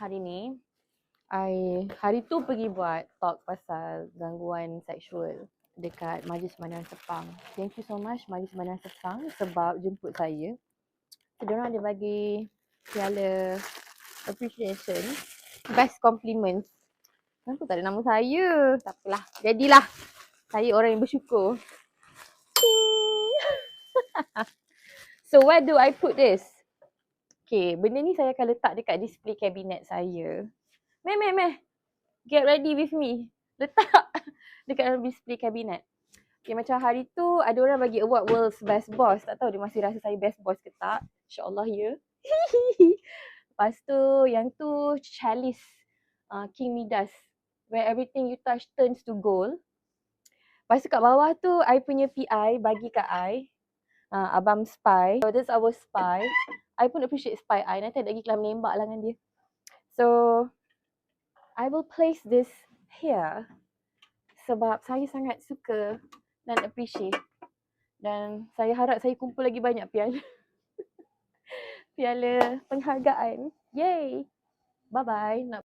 hari ni, hari tu pergi buat talk pasal gangguan seksual dekat Majlis Sembahyang Sepang. Thank you so much Majlis Sembahyang Sepang sebab jemput saya. So, diorang ada bagi piala appreciation, best compliments. Kenapa tak ada nama saya? Tak apalah, jadilah. Saya orang yang bersyukur. So where do I put this? Okay, benda ni saya akan letak dekat display cabinet saya. Meh. Get ready with me. Letak dekat dalam display cabinet. Okay, macam hari tu ada orang bagi award World's Best Boss. Tak tahu dia masih rasa saya best boss ke tak. InsyaAllah ya. Lepas tu, yang tu Chalice King Midas. Where everything you touch turns to gold. Lepas tu kat bawah tu, I punya PI bagi kat I. Abang Spy. So, this is our Spy. I pun appreciate Spy I. Nanti ada lagi kelam menembak lah dengan dia. So, I will place this here. Sebab saya sangat suka dan appreciate. Dan saya harap saya kumpul lagi banyak piala. Piala penghargaan. Yay! Bye-bye.